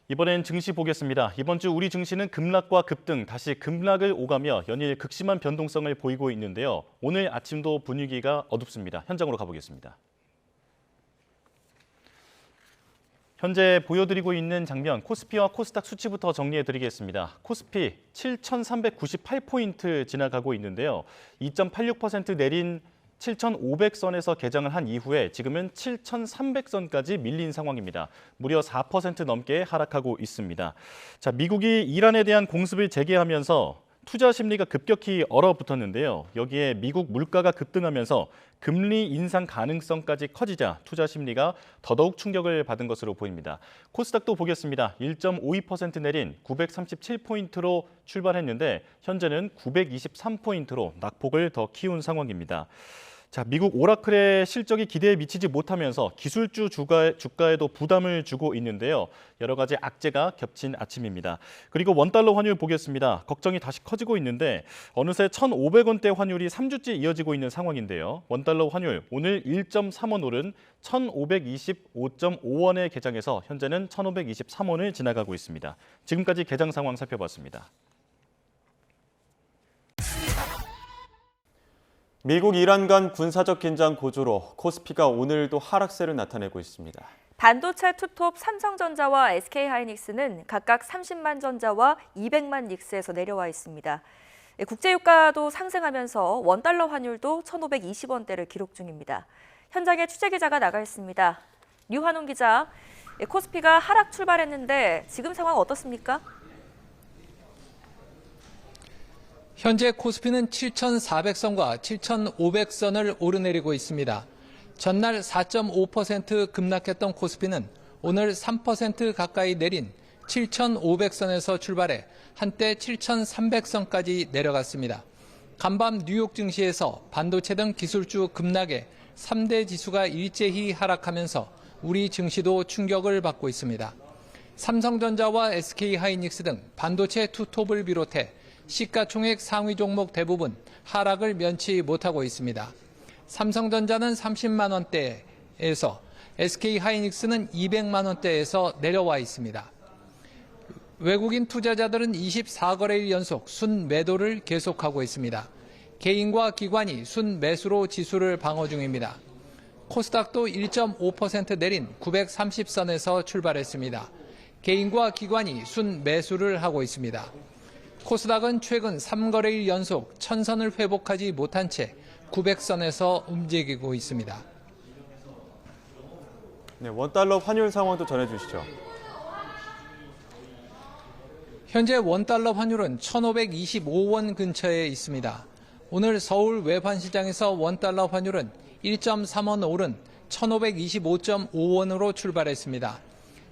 이번엔 증시 보겠습니다. 이번 주 우리 증시는 급락과 급등, 다시 급락을 오가며 연일 극심한 변동성을 보이고 있는데요. 오늘 아침도 분위기가 어둡습니다. 현장으로 가보겠습니다. 현재 보여드리고 있는 장면, 코스피와 코스닥 수치부터 정리해드리겠습니다. 코스피 7,398포인트 지나가고 있는데요. 2.86% 내린 7,500선에서 개장을 한 이후에 지금은 7,300선까지 밀린 상황입니다. 무려 4% 넘게 하락하고 있습니다. 자, 미국이 이란에 대한 공습을 재개하면서 투자 심리가 급격히 얼어붙었는데요. 여기에 미국 물가가 급등하면서 금리 인상 가능성까지 커지자 투자 심리가 더더욱 충격을 받은 것으로 보입니다. 코스닥도 보겠습니다. 1.52% 내린 937포인트로 출발했는데 현재는 923포인트로 낙폭을 더 키운 상황입니다. 자, 미국 오라클의 실적이 기대에 미치지 못하면서 기술주 주가에도 부담을 주고 있는데요. 여러 가지 악재가 겹친 아침입니다. 그리고 원달러 환율 보겠습니다. 걱정이 다시 커지고 있는데 어느새 1,500원대 환율이 3주째 이어지고 있는 상황인데요. 원달러 환율 오늘 1.3원 오른 1,525.5원에 개장해서 현재는 1,523원을 지나가고 있습니다. 지금까지 개장 상황 살펴봤습니다. 미국 이란 간 군사적 긴장 고조로 코스피가 오늘도 하락세를 나타내고 있습니다. 반도체 투톱 삼성전자와 SK하이닉스는 각각 30만 전자와 200만 닉스에서 내려와 있습니다. 국제유가도 상승하면서 원달러 환율도 1,520원대를 기록 중입니다. 현장에 취재 기자가 나가 있습니다. 류환웅 기자, 코스피가 하락 출발했는데 지금 상황 어떻습니까? 현재 코스피는 7,400선과 7,500선을 오르내리고 있습니다. 전날 4.5% 급락했던 코스피는 오늘 3% 가까이 내린 7,500선에서 출발해 한때 7,300선까지 내려갔습니다. 간밤 뉴욕 증시에서 반도체 등 기술주 급락에 3대 지수가 일제히 하락하면서 우리 증시도 충격을 받고 있습니다. 삼성전자와 SK하이닉스 등 반도체 투톱을 비롯해 시가총액 상위 종목 대부분 하락을 면치 못하고 있습니다. 삼성전자는 30만 원대에서 SK하이닉스는 200만 원대에서 내려와 있습니다. 외국인 투자자들은 24거래일 연속 순매도를 계속하고 있습니다. 개인과 기관이 순매수로 지수를 방어 중입니다. 코스닥도 1.5% 내린 930선에서 출발했습니다. 개인과 기관이 순매수를 하고 있습니다. 코스닥은 최근 3거래일 연속 1000선을 회복하지 못한 채 900선에서 움직이고 있습니다. 네, 원달러 환율 상황도 전해주시죠. 현재 원달러 환율은 1,525원 근처에 있습니다. 오늘 서울 외환시장에서 원달러 환율은 1.3원 오른 1,525.5원으로 출발했습니다.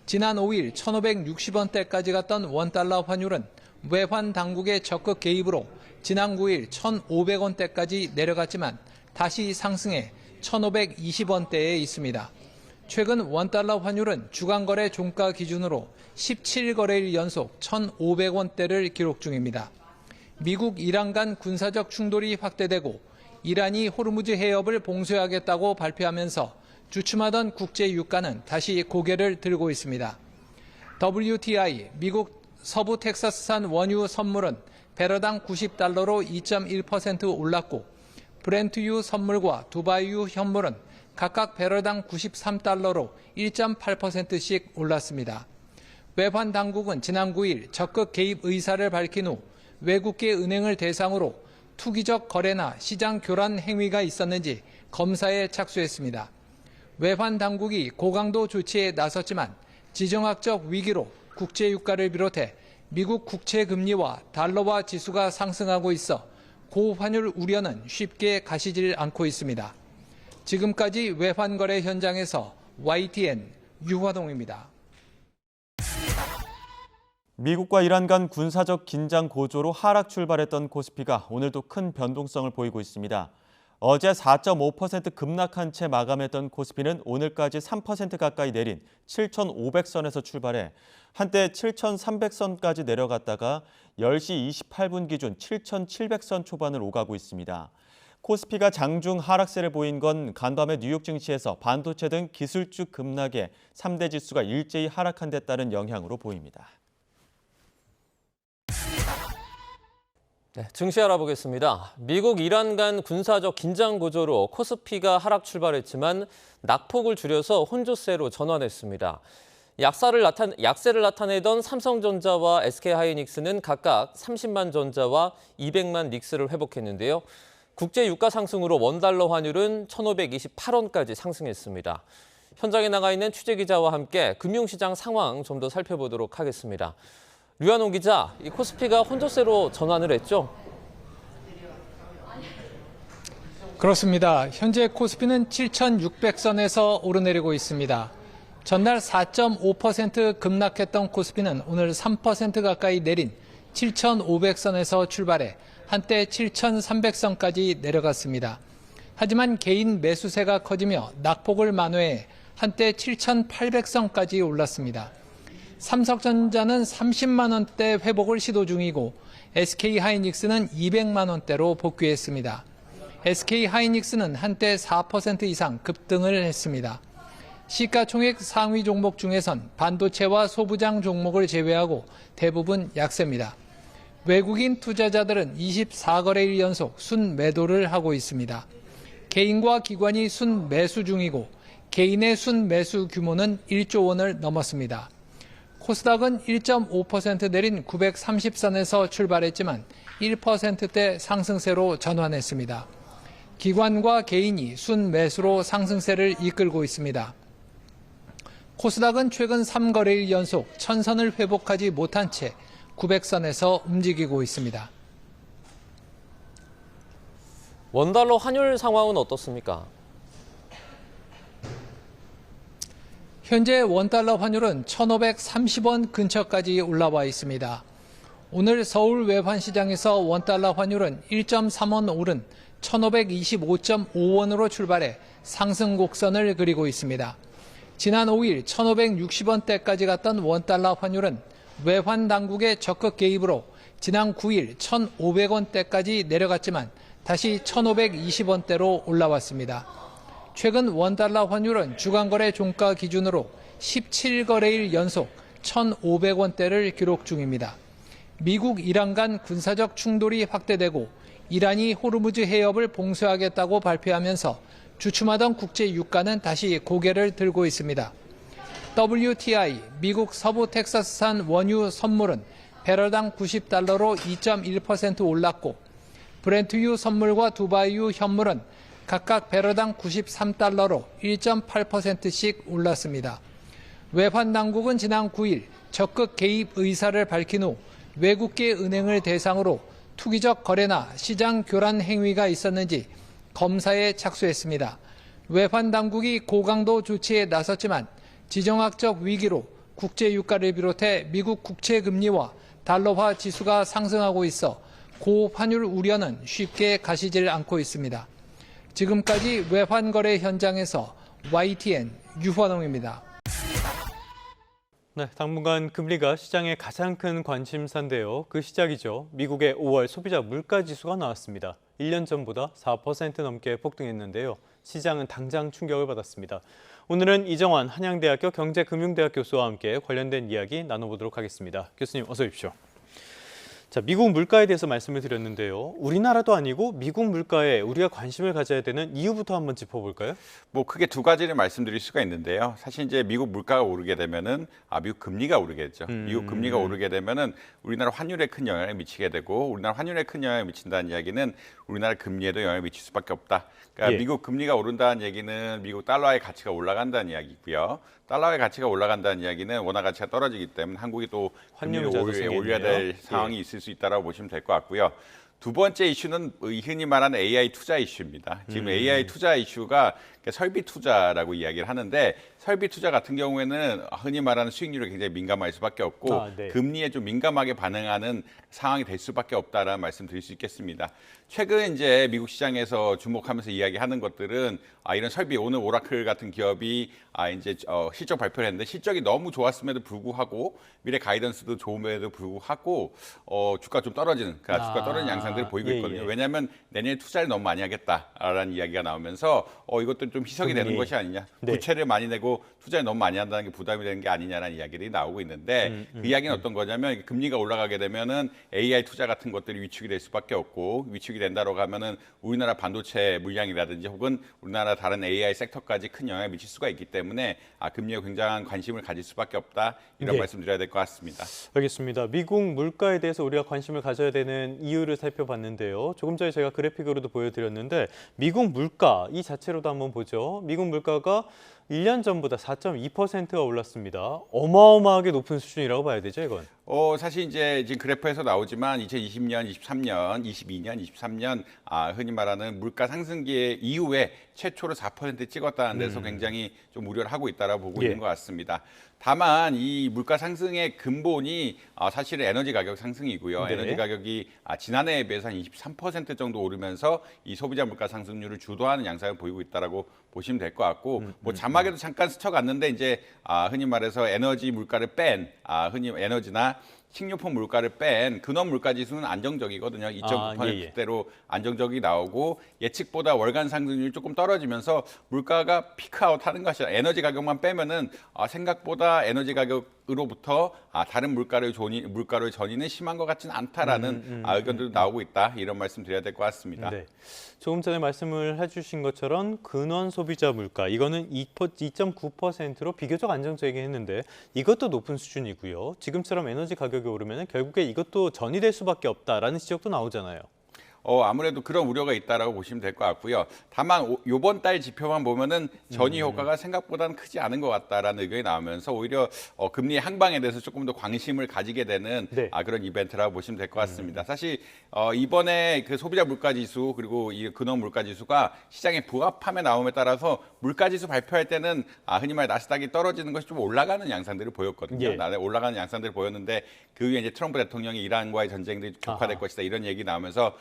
지난 5일 1,560원대까지 갔던 원달러 환율은 외환 당국의 적극 개입으로 지난 9일 1,500원대까지 내려갔지만 다시 상승해 1,520원대에 있습니다. 최근 원달러 환율은 주간거래 종가 기준으로 17거래일 연속 1,500원대를 기록 중입니다. 미국 이란 간 군사적 충돌이 확대되고 이란이 호르무즈 해협을 봉쇄하겠다고 발표하면서 주춤하던 국제 유가는 다시 고개를 들고 있습니다. WTI 미국 서부 텍사스산 원유 선물은 배럴당 90달러로 2.1% 올랐고 브렌트유 선물과 두바이유 현물은 각각 배럴당 93달러로 1.8%씩 올랐습니다. 외환 당국은 지난 9일 적극 개입 의사를 밝힌 후 외국계 은행을 대상으로 투기적 거래나 시장 교란 행위가 있었는지 검사에 착수했습니다. 외환 당국이 고강도 조치에 나섰지만 지정학적 위기로 국제유가를 비롯해 미국 국채 금리와 달러화 지수가 상승하고 있어 고환율 우려는 쉽게 가시질 않고 있습니다. 지금까지 외환거래 현장에서 YTN 유화동입니다. 미국과 이란 간 군사적 긴장 고조로 하락 출발했던 코스피가 오늘도 큰 변동성을 보이고 있습니다. 어제 4.5% 급락한 채 마감했던 코스피는 오늘까지 3% 가까이 내린 7,500선에서 출발해 한때 7,300선까지 내려갔다가 10시 28분 기준 7,700선 초반을 오가고 있습니다. 코스피가 장중 하락세를 보인 건 간밤에 뉴욕 증시에서 반도체 등 기술주 급락에 3대 지수가 일제히 하락한 데 따른 영향으로 보입니다. 네, 증시 알아보겠습니다. 미국 이란 간 군사적 긴장 고조로 코스피가 하락 출발했지만 낙폭을 줄여서 혼조세로 전환했습니다. 약세를 나타내던 삼성전자와 SK하이닉스는 각각 30만 전자와 200만 닉스를 회복했는데요. 국제 유가 상승으로 원달러 환율은 1,528원까지 상승했습니다. 현장에 나가 있는 취재기자와 함께 금융시장 상황 좀 더 살펴보도록 하겠습니다. 류한홍 기자, 이 코스피가 혼조세로 전환을 했죠? 그렇습니다. 현재 코스피는 7,600선에서 오르내리고 있습니다. 전날 4.5% 급락했던 코스피는 오늘 3% 가까이 내린 7,500선에서 출발해 한때 7,300선까지 내려갔습니다. 하지만 개인 매수세가 커지며 낙폭을 만회해 한때 7,800선까지 올랐습니다. 삼성전자는 30만 원대 회복을 시도 중이고 SK하이닉스는 200만 원대로 복귀했습니다. SK하이닉스는 한때 4% 이상 급등을 했습니다. 시가총액 상위 종목 중에선 반도체와 소부장 종목을 제외하고 대부분 약세입니다. 외국인 투자자들은 24거래일 연속 순매도를 하고 있습니다. 개인과 기관이 순매수 중이고 개인의 순매수 규모는 1조 원을 넘었습니다. 코스닥은 1.5% 내린 930선에서 출발했지만 1%대 상승세로 전환했습니다. 기관과 개인이 순매수로 상승세를 이끌고 있습니다. 코스닥은 최근 3거래일 연속 1000선을 회복하지 못한 채 900선에서 움직이고 있습니다. 원달러 환율 상황은 어떻습니까? 현재 원달러 환율은 1,530원 근처까지 올라와 있습니다. 오늘 서울 외환시장에서 원달러 환율은 1.3원 오른 1,525.5원으로 출발해 상승 곡선을 그리고 있습니다. 지난 5일 1,560원대까지 갔던 원달러 환율은 외환 당국의 적극 개입으로 지난 9일 1,500원대까지 내려갔지만 다시 1,520원대로 올라왔습니다. 최근 원달러 환율은 주간거래 종가 기준으로 17거래일 연속 1,500원대를 기록 중입니다. 미국 이란 간 군사적 충돌이 확대되고 이란이 호르무즈 해협을 봉쇄하겠다고 발표하면서 주춤하던 국제 유가는 다시 고개를 들고 있습니다. WTI 미국 서부 텍사스산 원유 선물은 배럴당 90달러로 2.1% 올랐고 브렌트유 선물과 두바이유 현물은 각각 배럴당 93달러로 1.8%씩 올랐습니다. 외환 당국은 지난 9일 적극 개입 의사를 밝힌 후 외국계 은행을 대상으로 투기적 거래나 시장 교란 행위가 있었는지 검사에 착수했습니다. 외환 당국이 고강도 조치에 나섰지만 지정학적 위기로 국제 유가를 비롯해 미국 국채 금리와 달러화 지수가 상승하고 있어 고환율 우려는 쉽게 가시질 않고 있습니다. 지금까지 외환 거래 현장에서 YTN 유환홍입니다. 네, 당분간 금리가 시장의 가장 큰 관심사인데요. 그 시작이죠. 미국의 5월 소비자 물가지수가 나왔습니다. 1년 전보다 4% 넘게 폭등했는데요. 시장은 당장 충격을 받았습니다. 오늘은 이정환 한양대학교 경제금융대학 교수와 함께 관련된 이야기 나눠보도록 하겠습니다. 교수님 어서 오십시오. 자, 미국 물가에 대해서 말씀을 드렸는데요. 우리나라도 아니고 미국 물가에 우리가 관심을 가져야 되는 이유부터 한번 짚어볼까요? 뭐 크게 두 가지를 말씀드릴 수가 있는데요. 사실 이제 미국 물가가 오르게 되면은 미국 금리가 오르겠죠. 미국 금리가 오르게 되면은 우리나라 환율에 큰 영향을 미치게 되고 우리나라 환율에 큰 영향을 미친다는 이야기는 우리나라 금리에도 영향을 미칠 수밖에 없다. 그러니까 미국 금리가 오른다는 얘기는 미국 달러의 가치가 올라간다는 이야기고요. 달러의 가치가 올라간다는 이야기는 원화 가치가 떨어지기 때문에 한국이 또 금리를 올려야 될 상황이 있을 수 있다고 보시면 될 것 같고요. 두 번째 이슈는 흔히 말하는 AI 투자 이슈입니다. 지금 AI 투자 이슈가 그러니까 설비 투자라고 이야기를 하는데 설비 투자 같은 경우에는 흔히 말하는 수익률에 굉장히 민감할 수밖에 없고 네. 금리에 좀 민감하게 반응하는 상황이 될 수밖에 없다라는 말씀 드릴 수 있겠습니다. 최근 이제 미국 시장에서 주목하면서 이야기하는 것들은 이런 설비 오늘 오라클 같은 기업이 이제 실적 발표를 했는데 실적이 너무 좋았음에도 불구하고 미래 가이던스도 좋음에도 불구하고 주가 좀 떨어지는 주가 떨어지는 양상들을 보이고 있거든요. 왜냐하면 내년에 투자를 너무 많이 하겠다라는 이야기가 나오면서 이것도 좀 희석이 되는 것이 아니냐. 부채를 많이 내고 투자를 너무 많이 한다는 게 부담이 되는 게 아니냐라는 이야기들이 나오고 있는데 그 이야기는 어떤 거냐면 금리가 올라가게 되면은 AI 투자 같은 것들이 위축이 될 수밖에 없고 위축이 된다고 하면은 우리나라 반도체 물량이라든지 혹은 우리나라 다른 AI 섹터까지 큰 영향을 미칠 수가 있기 때문에 금리에 굉장한 관심을 가질 수밖에 없다 이런 말씀드려야 될 것 같습니다. 알겠습니다. 미국 물가에 대해서 우리가 관심을 가져야 되는 이유를 살펴봤는데요. 조금 전에 제가 그래픽으로도 보여드렸는데 미국 물가 이 자체로도 한번 보죠. 미국 물가가 1년 전보다 4.2%가 올랐습니다. 어마어마하게 높은 수준이라고 봐야 되죠, 이건? 사실 이제 지금 그래프에서 나오지만 2020년, 23년, 22년, 23년 흔히 말하는 물가 상승기 이후에 최초로 4% 찍었다는 데서 굉장히 좀 우려를 하고 있다라고 보고 있는 것 같습니다. 다만 이 물가 상승의 근본이 사실은 에너지 가격 상승이고요. 에너지 가격이 지난해에 비해서 한 23% 정도 오르면서 이 소비자 물가 상승률을 주도하는 양상을 보이고 있다라고 보시면 될 것 같고 뭐 자막에도 잠깐 스쳐갔는데 이제 흔히 말해서 에너지 물가를 뺀 흔히 에너지나 식료품 물가를 뺀 근원 물가 지수는 안정적이거든요. 2.9%대로 안정적이 나오고 예측보다 월간 상승률이 조금 떨어지면서 물가가 피크아웃 하는 것이 에너지 가격만 빼면은 생각보다 에너지 가격으로부터 다른 물가를 전이는 심한 것 같지는 않다라는 의견들도 나오고 있다. 이런 말씀 드려야 될 것 같습니다. 네. 조금 전에 말씀을 해주신 것처럼 근원 소비자 물가 이거는 2.9%로 비교적 안정적이긴 했는데 이것도 높은 수준이고요. 지금처럼 에너지 가격이 오르면 결국에 이것도 전이될 수밖에 없다라는 지적도 나오잖아요. 아무래도 그런 우려가 있다라고 보시면 될 것 같고요. 다만 이번 달 지표만 보면은 전이 효과가 생각보다는 크지 않은 것 같다라는 의견이 나오면서 오히려 금리 향방에 대해서 조금 더 관심을 가지게 되는 그런 이벤트라고 보시면 될 것 같습니다. 사실 이번에 그 소비자 물가 지수 그리고 이 근원 물가 지수가 시장에 부합함에 나옴에 따라서 물가 지수 발표할 때는 흔히 말 나스닥이 떨어지는 것이 좀 올라가는 양상들을 보였거든요. 올라가는 양상들을 보였는데 그 위에 이제 트럼프 대통령이 이란과의 전쟁들이 격화될 것이다 이런 얘기 나오면서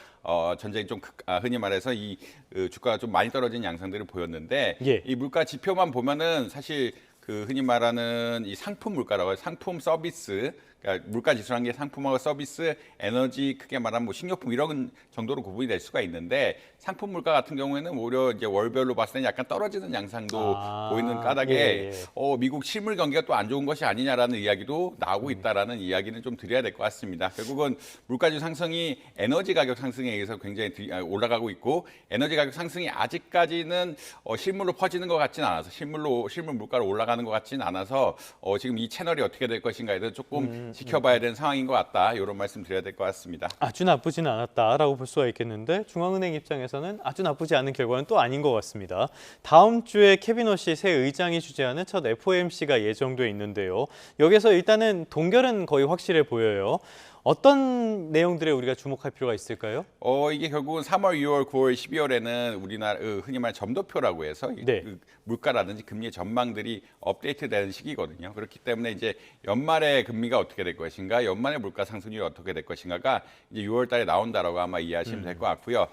전쟁이 좀 흔히 말해서 이 주가가 좀 많이 떨어진 양상들을 보였는데 이 물가 지표만 보면은 사실 그 흔히 말하는 이 상품 물가라고 해요. 상품 서비스 그러니까 물가 지수라는 게 상품하고 서비스, 에너지, 크게 말하면 뭐 식료품 이런 정도로 구분이 될 수가 있는데 상품 물가 같은 경우에는 오히려 이제 월별로 봤을 때는 약간 떨어지는 양상도 보이는 까닭에 미국 실물 경기가 또 안 좋은 것이 아니냐라는 이야기도 나오고 있다라는 이야기는 좀 드려야 될 것 같습니다. 결국은 물가지수 상승이 에너지 가격 상승에 의해서 굉장히 올라가고 있고 에너지 가격 상승이 아직까지는 실물로 퍼지는 것 같지는 않아서 실물 물가로 올라가는 것 같지는 않아서 지금 이 채널이 어떻게 될 것인가에 대해서 조금 지켜봐야 되는 상황인 것 같다. 이런 말씀 드려야 될 것 같습니다. 아주 나쁘지는 않았다라고 볼 수가 있겠는데 중앙은행 입장에서는 아주 나쁘지 않은 결과는 또 아닌 것 같습니다. 다음 주에 케빈 워시 새 의장이 주재하는 첫 FOMC가 예정돼 있는데요. 여기서 일단은 동결은 거의 확실해 보여요. 어떤 내용들에 우리가 주목할 필요가 있을까요? 이게 결국은 3월, 6월, 9월, 12월에는 우리나라 흔히 말 점도표라고 해서 그 물가라든지 금리의 전망들이 업데이트되는 시기거든요. 그렇기 때문에 이제 연말에 금리가 어떻게 될 것인가, 연말에 물가 상승률이 어떻게 될 것인가가 이제 6월 달에 나온다라고 아마 이해하시면 될 것 같고요.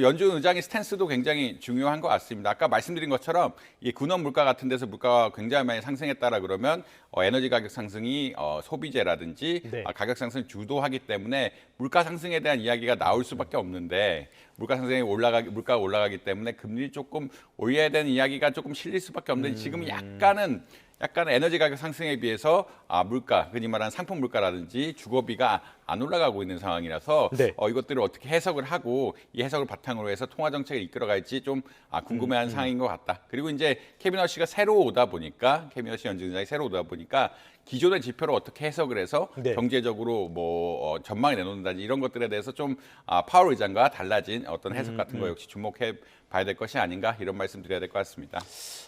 연준 의장의 스탠스도 굉장히 중요한 것 같습니다. 아까 말씀드린 것처럼 이 근원 물가 같은 데서 물가가 굉장히 많이 상승했다라 그러면 에너지 가격 상승이 소비재라든지 가격 상승 주도하기 때문에 물가 상승에 대한 이야기가 나올 수밖에 없는데 물가가 올라가기 때문에 금리를 조금 올려야 되는 이야기가 조금 실릴 수밖에 없는데 지금 약간 에너지 가격 상승에 비해서 물가, 흔히 말하는 상품 물가라든지 주거비가 안 올라가고 있는 상황이라서 이것들을 어떻게 해석을 하고 이 해석을 바탕으로 해서 통화 정책을 이끌어갈지 좀 궁금해하는 상황인 것 같다. 그리고 이제 케빈 워시가 새로 오다 보니까 케빈 워시 연준 의장이 새로 오다 보니까 기존의 지표를 어떻게 해석을 해서 경제적으로 뭐 전망을 내놓는다든지 이런 것들에 대해서 좀 파월 의장과 달라진 어떤 해석 같은 거 역시 주목해 봐야 될 것이 아닌가 이런 말씀 드려야 될 것 같습니다.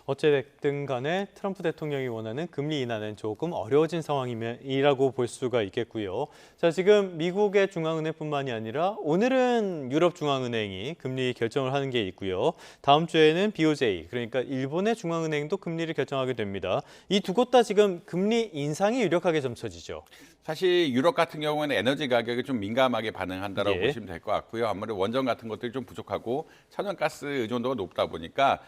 어찌됐든 간에 트럼프 대통령이 원하는 금리 인하는 조금 어려워진 상황이라고 볼 수가 있겠고요. 자, 지금 지금 미국의 중앙은행뿐만이 아니라 오늘은 유럽 중앙은행이 금리 결정을 하는 게 있고요. 다음 주에는 BOJ, 그러니까 일본의 중앙은행도 금리를 결정하게 됩니다. 이 두 곳 다 지금 금리 인상이 유력하게 점쳐지죠. 사실 유럽 같은 경우에는 에너지 가격이 좀 민감하게 반응한다라고 예. 보시면 될 것 같고요. 아무래도 원전 같은 것들이 좀 부족하고 천연가스 의존도가 높다 보니까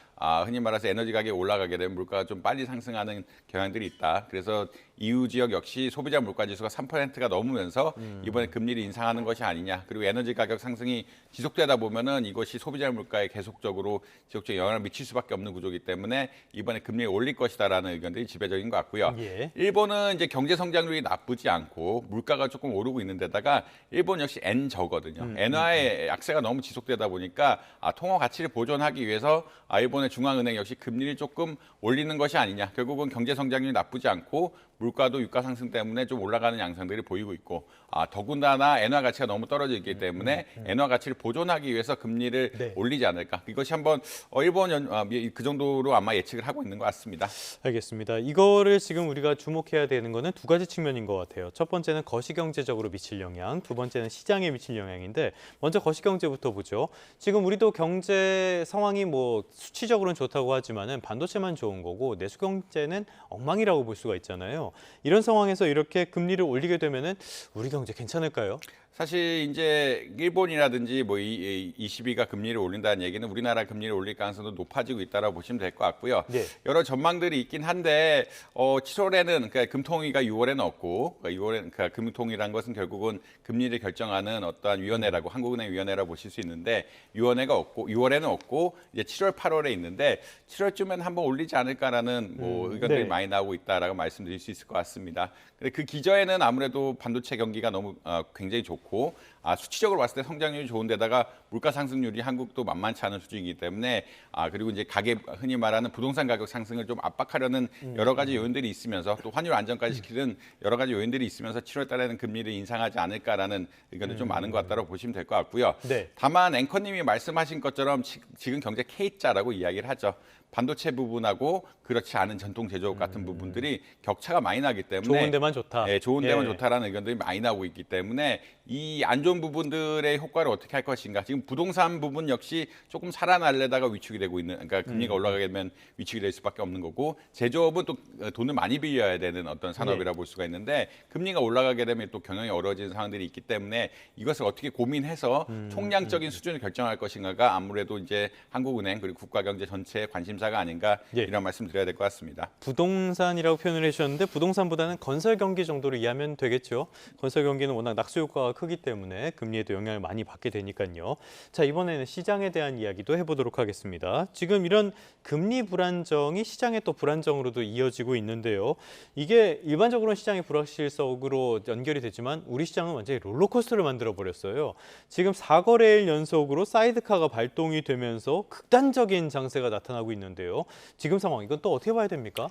흔히 말해서 에너지 가격이 올라가게 되면 물가가 좀 빨리 상승하는 경향들이 있다. 그래서 EU 지역 역시 소비자 물가 지수가 3%가 넘으면서 이번에 금리를 인상하는 것이 아니냐. 그리고 에너지 가격 상승이 지속되다 보면은 이것이 소비자 물가에 계속적으로 지속적인 영향을 미칠 수밖에 없는 구조이기 때문에 이번에 금리를 올릴 것이다라는 의견들이 지배적인 것 같고요. 예. 일본은 이제 경제 성장률이 나쁘지 않고 물가가 조금 오르고 있는 데다가 일본 역시 엔저거든요. 엔화의 약세가 너무 지속되다 보니까 통화 가치를 보존하기 위해서 일본의 중앙은행 역시 금리를 조금 올리는 것이 아니냐. 결국은 경제 성장률이 나쁘지 않고 물가도 유가 상승 때문에 좀 올라가는 양상들이 보이고 있고 더군다나 엔화 가치가 너무 떨어져 있기 때문에 엔화 가치를 보존하기 위해서 금리를 네. 올리지 않을까. 이것이 한번 일본 그 정도로 아마 예측을 하고 있는 것 같습니다. 알겠습니다. 이거를 지금 우리가 주목해야 되는 거는 두 가지 측면인 것 같아요. 첫 번째는 거시경제적으로 미칠 영향, 두 번째는 시장에 미칠 영향인데 먼저 거시경제부터 보죠. 지금 우리도 경제 상황이 뭐 수치적으로는 좋다고 하지만은 반도체만 좋은 거고 내수 경제는 엉망이라고 볼 수가 있잖아요. 이런 상황에서 이렇게 금리를 올리게 되면은 우리 경제 괜찮을까요? 사실 이제 일본이라든지 뭐 ECB가 금리를 올린다는 얘기는 우리나라 금리를 올릴 가능성도 높아지고 있다라고 보시면 될 것 같고요. 네. 여러 전망들이 있긴 한데 7월에는 그러니까 금통위가 6월에는 없고 그러니까 6월에 그러니까 금통위란 것은 결국은 금리를 결정하는 어떠한 위원회라고 한국은행 위원회라고 보실 수 있는데 위원회가 없고 6월에는 없고 이제 7월 8월에 있는데 7월쯤엔 한번 올리지 않을까라는 뭐 의견들이 네. 많이 나오고 있다라고 말씀드릴 수 있을 것 같습니다. 근데 그 기저에는 아무래도 반도체 경기가 너무 굉장히 좋고 수치적으로 봤을 때 성장률이 좋은데다가 물가 상승률이 한국도 만만치 않은 수준이기 때문에 그리고 이제 가계 흔히 말하는 부동산 가격 상승을 좀 압박하려는 여러 가지 요인들이 있으면서 또 환율 안정까지 시키는 여러 가지 요인들이 있으면서 7월 달에는 금리를 인상하지 않을까라는 의견이 좀 많은 것 같다고 보시면 될 것 같고요. 네. 다만 앵커님이 말씀하신 것처럼 지금 경제 K자라고 이야기를 하죠. 반도체 부분하고 그렇지 않은 전통 제조업 같은 부분들이 격차가 많이 나기 때문에 좋은 데만 좋다. 네, 좋은 데만 예. 좋다라는 의견들이 많이 나오고 있기 때문에 이 안 좋은 부분들의 효과를 어떻게 할 것인가. 지금 부동산 부분 역시 조금 살아날려다가 위축이 되고 있는, 그러니까 금리가 올라가게 되면 위축이 될 수밖에 없는 거고 제조업은 또 돈을 많이 빌려야 되는 어떤 산업이라고 볼 수가 있는데 금리가 올라가게 되면 또 경영이 어려워지는 상황들이 있기 때문에 이것을 어떻게 고민해서 총량적인 수준을 결정할 것인가가 아무래도 이제 한국은행 그리고 국가경제 전체의 관심사가 아닌가 예. 이런 말씀 드려야 될 것 같습니다. 부동산이라고 표현을 해주셨는데 부동산보다는 건설 경기 정도로 이해하면 되겠죠. 건설 경기는 워낙 낙수 효과가 크기 때문에 금리에도 영향을 많이 받게 되니까요. 자, 이번에는 시장에 대한 이야기도 해보도록 하겠습니다. 지금 이런 금리 불안정이 시장의 또 불안정으로도 이어지고 있는데요. 이게 일반적으로는 시장의 불확실성으로 연결이 되지만 우리 시장은 완전히 롤러코스터를 만들어버렸어요. 지금 4거래일 연속으로 사이드카가 발동이 되면서 극단적인 장세가 나타나고 있는데요. 지금 상황 이건 또 어떻게 봐야 됩니까?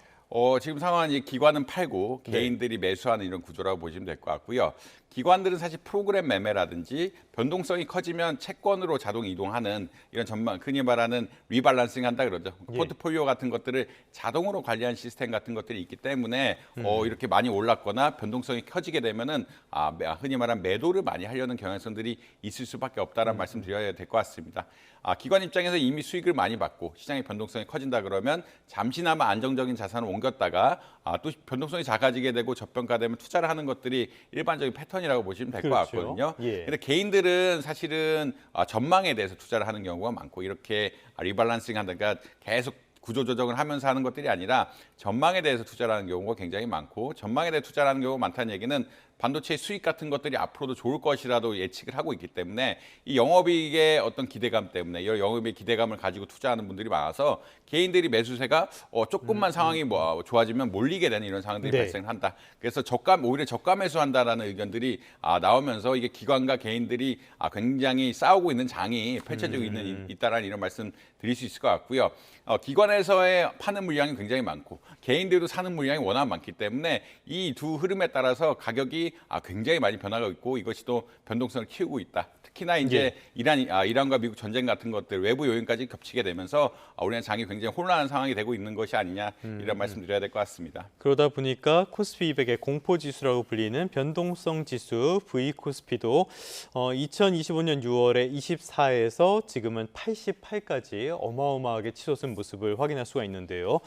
지금 상황은 기관은 팔고 개인들이 매수하는 이런 구조라고 보시면 될 것 같고요. 기관들은 사실 프로그램 매매라든지 변동성이 커지면 채권으로 자동 이동하는 이런 전망, 흔히 말하는 리밸런싱 한다 그러죠. 포트폴리오 같은 것들을 자동으로 관리하는 시스템 같은 것들이 있기 때문에 이렇게 많이 올랐거나 변동성이 커지게 되면은 흔히 말하는 매도를 많이 하려는 경향성들이 있을 수밖에 없다라는 말씀 드려야 될 것 같습니다. 기관 입장에서 이미 수익을 많이 받고 시장의 변동성이 커진다 그러면 잠시나마 안정적인 자산을 옮겼다가 또 변동성이 작아지게 되고 저평가되면 투자를 하는 것들이 일반적인 패턴이라고 보시면 될 것 그렇죠. 같거든요. 예. 근데 개인들은 사실은 전망에 대해서 투자를 하는 경우가 많고 이렇게 리밸런싱 한다 그러니까 계속 구조조정을 하면서 하는 것들이 아니라 전망에 대해서 투자를 하는 경우가 굉장히 많고 전망에 대해 투자를 하는 경우가 많다는 얘기는 반도체 수익 같은 것들이 앞으로도 좋을 것이라도 예측을 하고 있기 때문에 이 영업이익의 어떤 기대감 때문에 이 영업이익 기대감을 가지고 투자하는 분들이 많아서 개인들이 매수세가 조금만 상황이 좋아지면 몰리게 되는 이런 상황들이 발생한다. 그래서 오히려 저가 매수한다라는 의견들이 나오면서 이게 기관과 개인들이 굉장히 싸우고 있는 장이 펼쳐지고 있다라는 이런 말씀 드릴 수 있을 것 같고요. 기관에서의 파는 물량이 굉장히 많고 개인들도 사는 물량이 워낙 많기 때문에 이 두 흐름에 따라서 가격이 굉장히 많이 변화가 있고 이것이 또 변동성을 키우고 있다. 특히나 이제 이란과 미국 전쟁 같은 것들 외부 요인까지 겹치게 되면서 우리나라 장이 굉장히 혼란한 상황이 되고 있는 것이 아니냐 이런 말씀드려야 될 것 같습니다. 그러다 보니까 코스피 200의 공포지수라고 불리는 변동성 지수 V코스피도 2025년 6월에 24에서 지금은 88까지 어마어마하게 치솟은 모습을 확인할 수가 있는데요.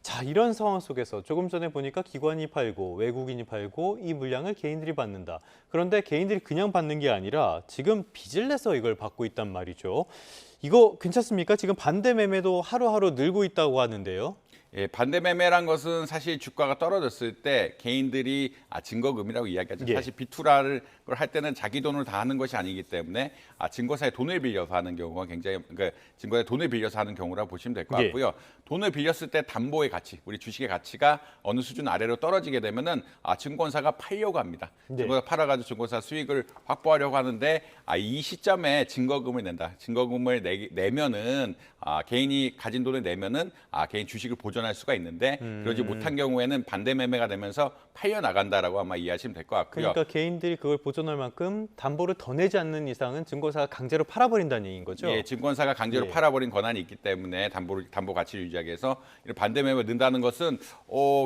자, 이런 상황 속에서 조금 전에 보니까 기관이 팔고 외국인이 팔고 이 물량을 개인들이 받는다. 그런데 개인들이 그냥 받는 게 아니라 지금 빚을 내서 이걸 받고 있단 말이죠. 이거 괜찮습니까? 지금 반대 매매도 하루하루 늘고 있다고 하는데요. 예, 반대 매매란 것은 사실 주가가 떨어졌을 때 개인들이 증거금이라고 이야기하죠. 예. 사실 비투라를 할 때는 자기 돈을 다 하는 것이 아니기 때문에 증거사에 돈을 빌려서 하는 경우가 굉장히 그러니까 증거사에 돈을 빌려서 하는 경우라고 보시면 될 것 예. 같고요. 돈을 빌렸을 때 담보의 가치, 우리 주식의 가치가 어느 수준 아래로 떨어지게 되면은 증권사가 팔려고 합니다. 네. 증권사 팔아가지고 증권사 수익을 확보하려고 하는데 이 시점에 증거금을 낸다. 증거금을 내면은 개인이 가진 돈을 내면은 개인 주식을 보존할 수가 있는데 그러지 못한 경우에는 반대 매매가 되면서 팔려 나간다라고 아마 이해하시면 될 것 같고요. 그러니까 개인들이 그걸 보존할 만큼 담보를 더 내지 않는 이상은 증권사가 강제로 팔아버린다는 얘기인 거죠? 예, 증권사가 강제로 예. 팔아버린 권한이 있기 때문에 담보 가치를 유지하기 위해서 이런 반대 매매를 넣는다는 것은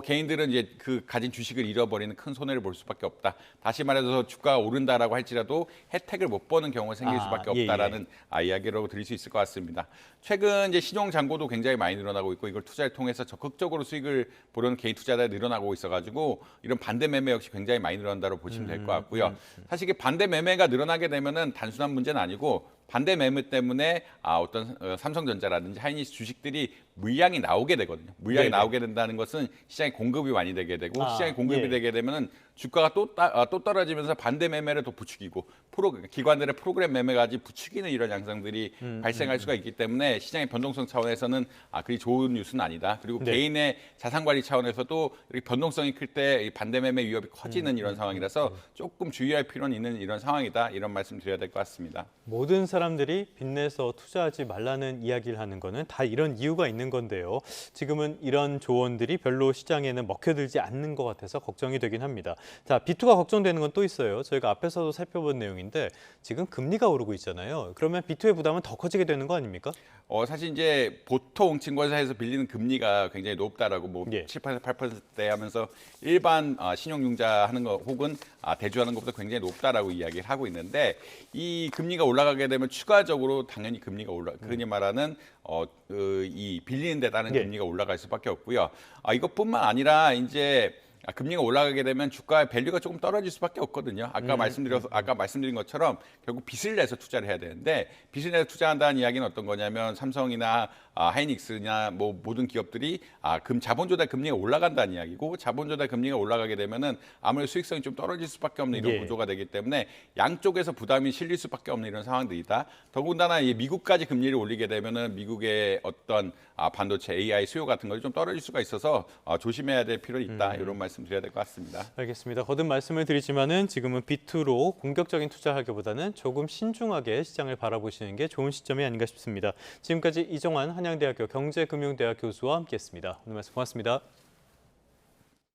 개인들은 이제 그 가진 주식을 잃어버리는 큰 손해를 볼 수밖에 없다. 다시 말해서 주가가 오른다라고 할지라도 혜택을 못 보는 경우가 생길 수밖에 없다라는 이야기라고 드릴 수 있을 것 같습니다. 최근 이제 신용 잔고도 굉장히 많이 늘어나고 있고 이걸 투자를 통해서 적극적으로 수익을 보려는 개인 투자자들이 늘어나고 있어가지고 이런 반대 매매 역시 굉장히 많이 늘어난다고 보시면 될 것 같고요. 사실 이게 반대 매매가 늘어나게 되면은 단순한 문제는 아니고 반대 매매 때문에 어떤 삼성전자라든지 하이닉스 주식들이 물량이 나오게 되거든요. 물량이 네네. 나오게 된다는 것은 시장에 공급이 많이 되게 되고 시장에 공급이 예. 되게 되면은 주가가 또 떨어지면서 반대 매매를 더 부추기고 기관들의 프로그램 매매까지 부추기는 이런 양상들이 발생할 수가 있기 때문에 시장의 변동성 차원에서는 그리 좋은 뉴스는 아니다. 그리고 네. 개인의 자산 관리 차원에서도 이렇게 변동성이 클 때 반대 매매 위협이 커지는 이런 상황이라서 조금 주의할 필요는 있는 이런 상황이다. 이런 말씀 드려야 될 것 같습니다. 모든 사람들이 빚내서 투자하지 말라는 이야기를 하는 거는 다 이런 이유가 있는 건데요. 지금은 이런 조언들이 별로 시장에는 먹혀들지 않는 것 같아서 걱정이 되긴 합니다. 자, 비투가 걱정되는 건 또 있어요. 저희가 앞에서도 살펴본 내용인데 지금 금리가 오르고 있잖아요. 그러면 비투의 부담은 더 커지게 되는 거 아닙니까? 사실 이제 보통 증권사에서 빌리는 금리가 굉장히 높다라고 예. 7%, 8%대 하면서 일반 신용융자 하는 거 혹은 대주하는 것보다 굉장히 높다라고 이야기를 하고 있는데 이 금리가 올라가게 되면 추가적으로 당연히 금리가 흔히 말하는 이 빌리는 데 따른 예. 금리가 올라갈 수밖에 없고요. 이것뿐만 아니라 이제 금리가 올라가게 되면 주가의 밸류가 조금 떨어질 수밖에 없거든요. 아까 말씀드린 것처럼 결국 빚을 내서 투자를 해야 되는데 빚을 내서 투자한다는 이야기는 어떤 거냐면 삼성이나 하이닉스나 뭐 모든 기업들이 자본 조달 금리가 올라간다는 이야기고 자본 조달 금리가 올라가게 되면은 아무래도 수익성이 좀 떨어질 수밖에 없는 이런 예. 구조가 되기 때문에 양쪽에서 부담이 실릴 수밖에 없는 이런 상황들이다. 더군다나 이 미국까지 금리를 올리게 되면은 미국의 어떤 반도체 AI 수요 같은 것이 좀 떨어질 수가 있어서 조심해야 될 필요가 있다. 이런 말씀 드려야 될 것 같습니다. 알겠습니다. 거듭 말씀을 드리지만은 지금은 비투로 공격적인 투자하기보다는 조금 신중하게 시장을 바라보시는 게 좋은 시점이 아닌가 싶습니다. 지금까지 이정환 한양대학교 경제금융대학 교수와 함께했습니다. 오늘 말씀 고맙습니다.